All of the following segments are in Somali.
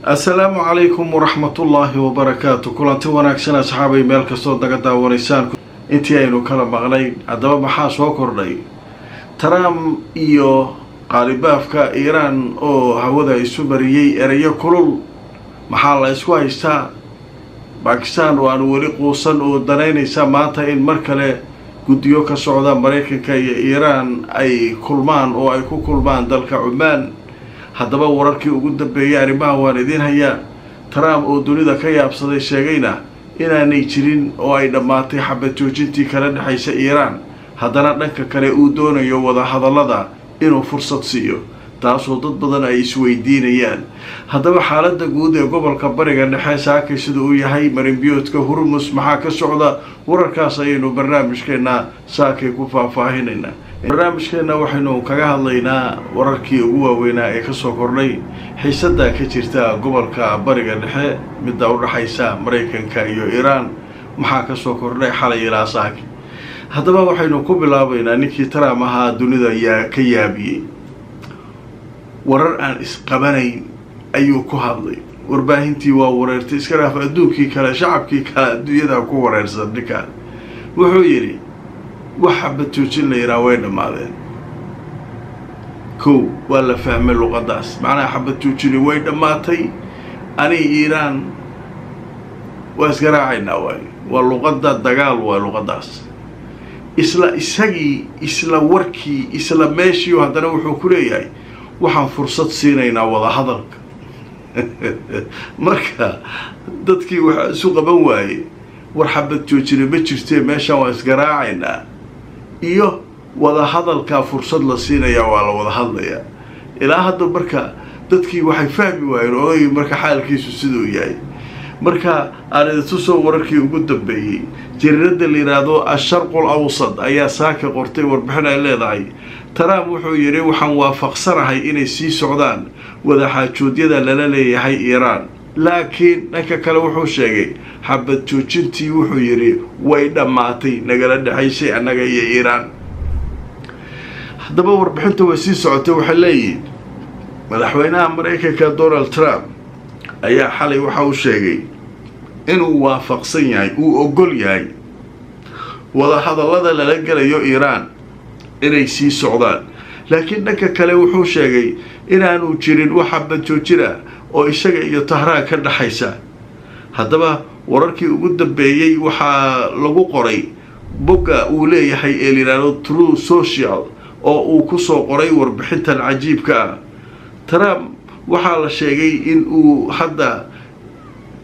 السلام عليكم ورحمة الله وبركاته. كلانتي wanaagsan asxaabay meel kasto daga daawaneysaan intii aynu kala maqnay hadaba maxaa soo kordhay Trump iyo qaalibaafka Iran oo hawada isu bariyay erayo kulul maxaa la isku haystaa Pakistan oo aan wali quusan oo daneynaysa maanta in mar kale guddiyo ka socda Mareykanka iyo Iran ay kulmaan oo ay ku kulmaan dalka Oman haddaba wararkii ugu dambeeyay arrimaha waan idin hayaa Trump oo dunida ka yaabsaday sheegayna inaanay jirin oo ay dhamaatay xabad joojintii kala dhaxaysa Iran haddana dhanka kale uu doonayo wada hadallada inuu fursad siiyo taasoo dad badan ay isweydiinayaan haddaba xaaladda guud ee gobolka bariga dhexe saakay sida uu yahay marinbiyoodka Hormuz maxaa ka socda wararkaas ayaynu barnaamijkeena saakay ku faahfaahinayna barnaamijkeena waxaynu kaga hadlaynaa wararkii ugu waaweynaa ee ka soo kordhay xiisadda ka jirta gobolka bariga dhexe midda u dhaxaysa Mareykanka iyo Iran maxaa ka soo kordhay xalay ilaa saakay haddaba waxaynu ku bilaabaynaa ninkii Trump ahaa dunida ka yaabiyay warar aan isqabanayn ayuu ku hadlay warbaahintii waa wareertay iska raaf adduunkii kale shacabkii kale adduunyada ku wareersan ninkaan wuxuu yiri waxa batoojin la yiraahdo way dhamaadeen kow waa la fahmay luqadaas macnaha xabad joojini way dhamaatay ani Iran waa isgaraacayna waa luqada dagaal waa luqadaas isla warkii isla meeshii haddana wuxuu ku leeyahay waxaan fursad siinaynaa wada hadalka marka dadkii waxa isu qaban waayay war xabad joojini ma jirtee meeshan waa isgaraacaynaa iyo wada hadalka fursad la siinayaa waa la wada hadlayaa ilaa hadda marka dadkii waxay fahmi waayeen oo marka xaalkiisu sidoo yahay marka aan soo wararkii ugu dambeeyay jirirada la yiraahdo Asharqul Awsat ayaa saaka qortay warbixin ay leedahay Trump wuxuu yiri waxaan waafaqsanahay inay sii socdaan wada xaajoodyada lala leeyahay Iran laakiin dhanka kale wuxuu sheegay xabad joojintii wuxuu yiri way dhamaatay nagala dhaxaysay anaga iyo Iran haddaba warbixinta way sii socotay waxa leeyahay madaxweynaha Mareykanka Donald Trump ayaa xalay waxa uu sheegay inuu waafaqsan yahay uu ogol yahay wada hadallada lala galayo Iran inay sii socdaan laakiin dhanka kale wuxuu sheegay inaanu jirin wax xabad joojina oo isaga iyo Tehran ka dhaxaysa haddaba wararkii ugu dambeeyay waxa lagu qoray bogga uu leeyahay Elirano True Social oo uu ku soo qoray warbixintan cajiibka Trump waxaa la sheegay in uu hadda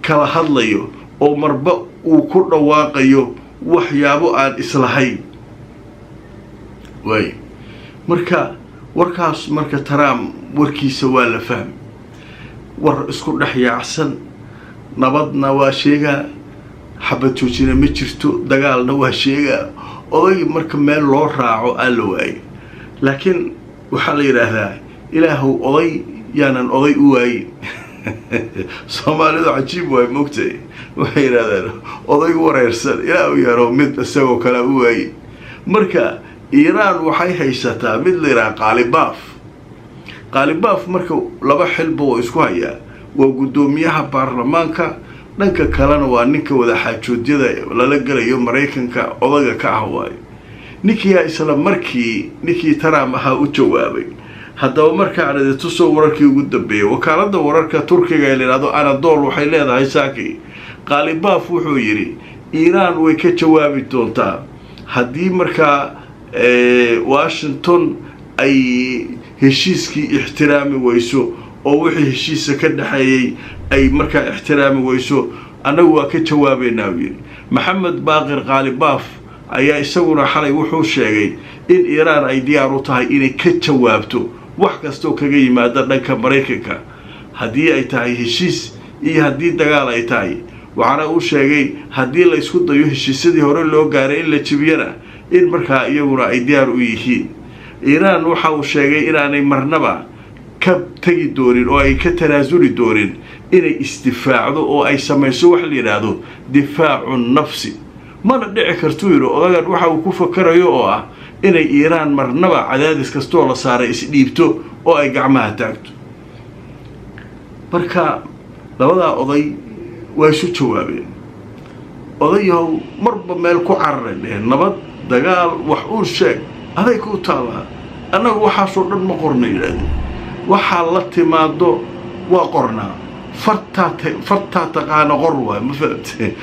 kala hadlayo oo marba uu ku dhawaaqayo waxyaabo aan islahayn way marka warkaas marka Trump warkiisa waa la fahmay war isku dhaxyaacsan nabadna waa sheega xabad joojina ma jirto dagaalna waa sheega oday marka meel loo raaco alla waay laakiin waxa la yiraahdaa ilaahu oday yaanan oday u waayay Soomaalidu cajiib way moogtay waxay yiraahdaan oday wareersan ilaahu yaro mid isagoo kala u waayay marka Iran waxay haysataa mid la yiraahdo qaalibaaf marka laba xilbo oo isku haya waa gudoomiyaha baarlamaanka dhanka kalena waa ninka wada xaajoodyada lala galayo Mareykanka odaga ka ah waay ninkii isla markii ninkii Trump ahaa u jawaabay haddaba marka aan soo wararkii ugu dambeeyay wakaalada wararka Turkiga ee leedahay Anadolu waxay leedahay saaki qaalibaaf wuxuu yiri Iran way ka jawaabi doontaa haddii marka Washington ay heshiiskii ixtiraami weyso oo wixii heshiisa ka dhaxeeyay ay marka ixtiraami weyso anagu waa ka jawaabeynaa yiri Maxamed Baaqir qaalibaaf ayaa isaguna xalay wuxuu sheegay in Iran ay diyaar u tahay inay ka jawaabto wax kasta oo kaga yimaada dhanka Mareykanka haddii ay tahay heshiis iyo haddii dagaal ay tahay waxaana uu sheegay haddii la isku dayo heshiisyadii hore loo gaaray in la jibiyana in marka iyaguna ay diyaar u yihiin Iran waxa uu sheegay inaanay marnaba ka tagi doonin oo ay ka tanaasuli doonin inay istifaacdo oo ay samayso wax la yiraahdo difaacu nafsi mana dhici karto odagan waxa uu ku fakarayo oo ah inay Iran marnaba cadaadis kasto la saaray is dhiibto oo ay gacmaha taagto marka labadaa oday waa isu jawaabeen odayahow marba meel ku cararay dheheen nabad dagaal wax uun sheeg aday ku taallaa annagu waxaasoo dhan ma qorna yidhahdeen waxaa la timaado waa qornaa fartaa taqaana qor waay ma fahamtee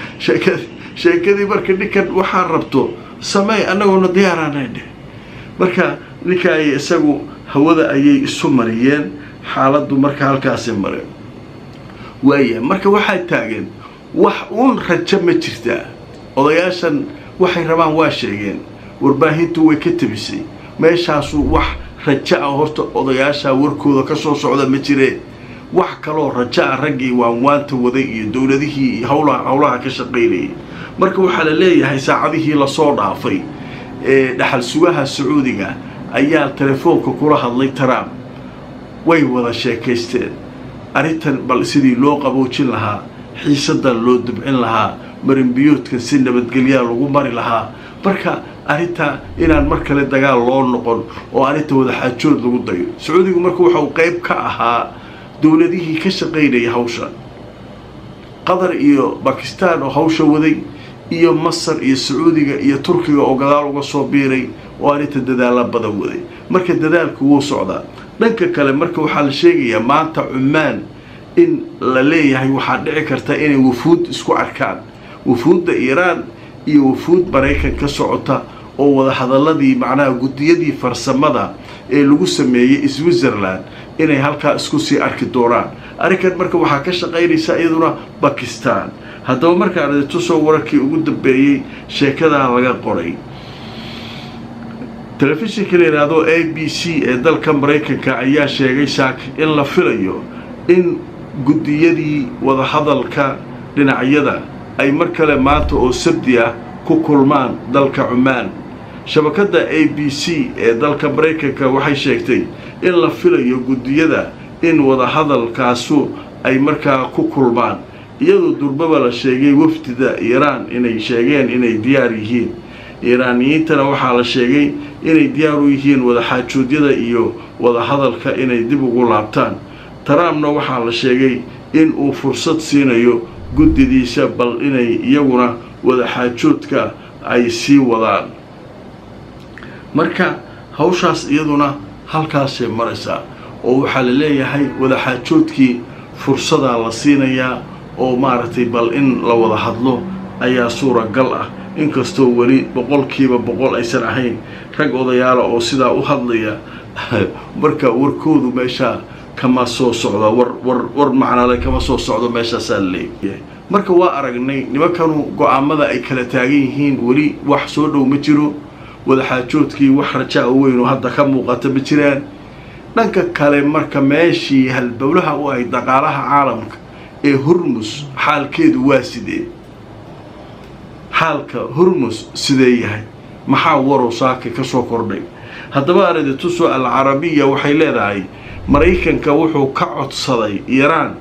sheekadii marka ninkan waxaa rabto samey annagoona diyaaraanay dheh marka ninkaay isagu hawada ayay isu mariyeen xaaladdu marka halkaasi mareen waaya marka waxay taageen wax uun rajo ma jirtaa odayaashan waxay rabaan waa sheegeen warbaahintu way ka tabisay meeshaasu wax rajo ah horta odayaasha warkooda ka soo socda ma jireen wax kaloo rajo ah raggii waanwaanta waday iyo dowladihii iyo howlaha ka shaqaynayay marka waxaa la leeyahay saacadihii lasoo dhaafay ee dhaxal sugaha sacuudiga ayaa telefoonka kula hadlay Trump way wada sheekaysteen arrintan bal sidii loo qaboojin lahaa xiisadan loo dubcin lahaa marinbiyoodka si nabadgelyo lagu mari lahaa marka arrinta inaan mar kale dagaal loo noqon oo arrinta wada xaajood lagu dayo sacuudigu marka waxa uu qayb ka ahaa dowladihii ka shaqaynayay hawsha qatar iyo Pakistan oo hawsha waday iyo Masar iyo Sacuudiga iyo Turkiga oo gadaal uga soo biiray oo arrinta dadaal badan waday marka dadaalku wuu socdaa dhanka kale marka waxaa la sheegayaa maanta Oman in la leeyahay waxaa dhici karta inay wufuud isku arkaan wufuudda Iiraan iyo wufuud Mareykan ka socota oo wada hadaladii macnaha gudiyadii farsamada ee lagu sameeyay Switzerland inay halka isku sii arki doonaan arrinkan marka waxaa ka shaqaynaysa iyaduna Pakistan haddaba marka aan tusoo wararkii ugu dambeeyay sheekada laga qoray telefishinka leeyahay ABC ee dalka Mareykanka ayaa sheegay in la filayo in gudiyadii wada hadalka dhinacyada ay mar kale maanta oo sabti ah ku kulmaan dalka Oman shabakada ABC ee dalka Mareykanka waxay sheegtay in la filayo gudiyada in wada hadalkaasu ay markaa ku kulmaan iyadoo durbaba la sheegay wafdida Iiraan inay sheegeen inay diyaar yihiin Iiraaniyiintana waxaa la sheegay inay diyaar u yihiin wada xaajoodyada iyo wada hadalka inay dib ugu laabtaan Trumpna waxaa la sheegay in uu fursad siinayo gudidiisa bal inay iyaguna wada xaajoodka ay sii wadaan marka hawshaas iyaduna halkaas maraysa oo waxaa la leeyahay wada xaajoodkii fursada la siinayaa oo maaragtay bal in la wada hadlo ayaa suuragal ah inkastoo wali 100% aysan ahayn rag odayaal oo sidaa u hadlaya marka warkoodu meesha kama soo socdo war macnaale kama soo socdo meesha saalleeyay marka waa aragnay nimankanu go'aamada ay kala taagan yihiin wali wax soo dhow ma jiro wada xaajoodkii wax raja weyn oo hadda ka muuqata ma jiraan dhanka kale marka meeshii halbowlaha u ay dhaqaalaha caalamka ee Hormuz xaalkeedu waa sidee xaalka Hormuz sidee yahay maxaa waro saaka ka soo kordhay haddaba arrinta tuso al-Arabiya waxay leedahay Mareykanka wuxuu ka codsaday Iiraan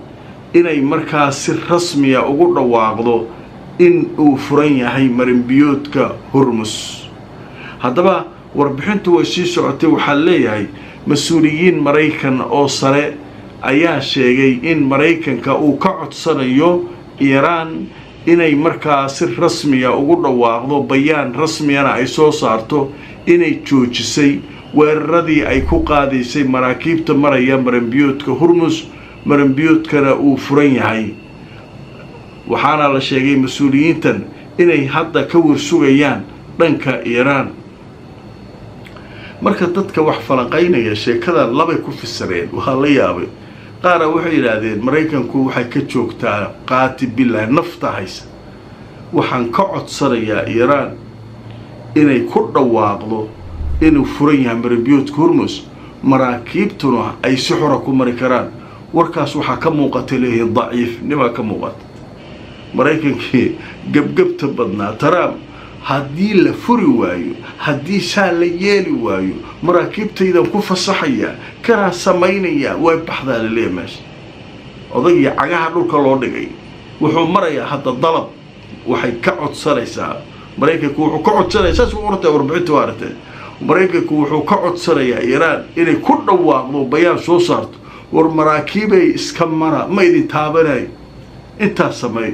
inay markaa si rasmi ah ugu dhawaaqdo in uu furan yahay marinbiyoodka Hormuz haddaba warbixintu way sii socotay waxaa leeyahay mas'uuliyiin Mareykan oo sare ayaa sheegay in Mareykanka uu ka codsanayo Iiraan inay markaa si rasmi ah ugu dhawaaqdo bayaan rasmi ah ay soo saarto inay joojisay weeraradii ay ku qaadaysay maraakiibta maraya marinbiyoodka Hormuz marinbiyoodkana uu furan yahay waxaana la sheegay mas'uuliyiintan inay hadda ka warsugayaan dhanka Iiraan marka dadka wax falanqaynaya sheekada labay ku fisireen waxa la yaabay qaar waxay yiraahdeen Mareykanku waxay ka joogtaa qaati billaah nafta haysa waxaan ka codsanayaa Iiraan inay ku dhawaaqdo inuu furan yahay marinbiyoodka Hormuz maraakiibtuna ay si xor ah ku mari karaan warkaas waxa ka muuqatay leeyahay daciif nima ka muuqata Mareykankii gabgabta badnaa Trump haddii la furi waayo haddii saa la yeeli waayo maraakiibtaydan ku fasaxaya kana samaynaya way baxdaa la leeyahay odayga cagaha dhulka loo dhigay wuxuu marayaa hadda dalab waxay ka codsanaysaa Mareykanku wuxuu ka codsanaysaa soo urta warbixinta waartay Mareykanku wuxuu ka codsanayaa Iiraan inay ku dhawaaqdo bayaan soo saarto war maraakiibay iska mara ma idin taabanay انت سمي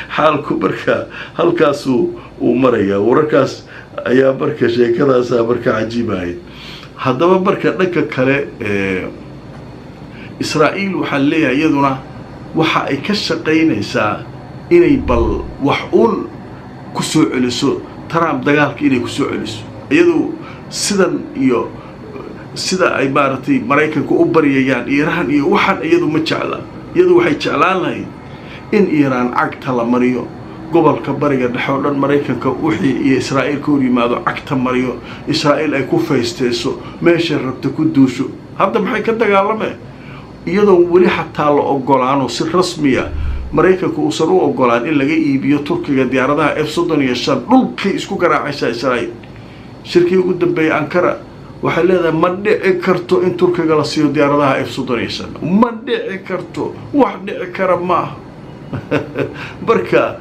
حالكو بركة هالكاسو ومريا وركاس ايا بركة شيء كذا سا بركة عجيبة هاي هذا بركة لك كله إسرائيل وحليها يدنا وحا اي كشقينيسا inay bal wax uun ku soo celiso Trump dagaalka inay ku soo celiso iyadoo sidan iyo sida ay maartay Mareykanku u bariyayaan Iran iyo waxan iyadoo ma jecla iyadoo waxay jeclaan lahayd in Iran cagta la mariyo gobolka bariga dhexe oo dhan Mareykanka wixii iyo Israa'iil ku yimaado cagta mariyo Israa'iil ay ku feesteyso meesha rabta ku duusho hadda maxay ka dagaalameen iyadoo wali xataa la ogolaano si rasmi ah Mareykanku uu soo ogolaan in laga iibiyo Turkiga diyaaradaha F-35 dhulkii isku garaacaysa Israa'iil shirkii ugu dambeeyay Ankara waxay leedahay ma dhici karto in Turkiga la siiyo diyaaradaha F-35 ma dhici karto wax dhici kara ma barka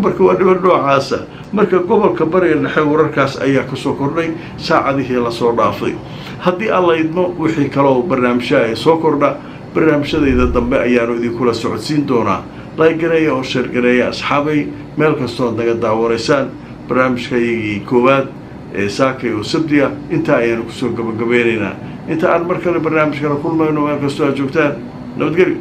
barka waa dhiban noocaasa marka gobolka bariga dhexe wararkaas ayaa ka soo kordhay saacadihii la soo dhaafay haddii alla idmo wixii kale oo barnaamijyada ay soo kordha barnaamijyada dambe ayaanu idin kula socodsiin doonaa like gareeya oo share gareeya asxaabay meel kastoo naga daawareysaan barnaamijkaygii koowaad ee saakay oo sabtiga inta ayaanu kusoo gabagabeynayna inta aan mar kale barnaamijkana kulmayno meel kastoo aad joogtaan nabadgelyo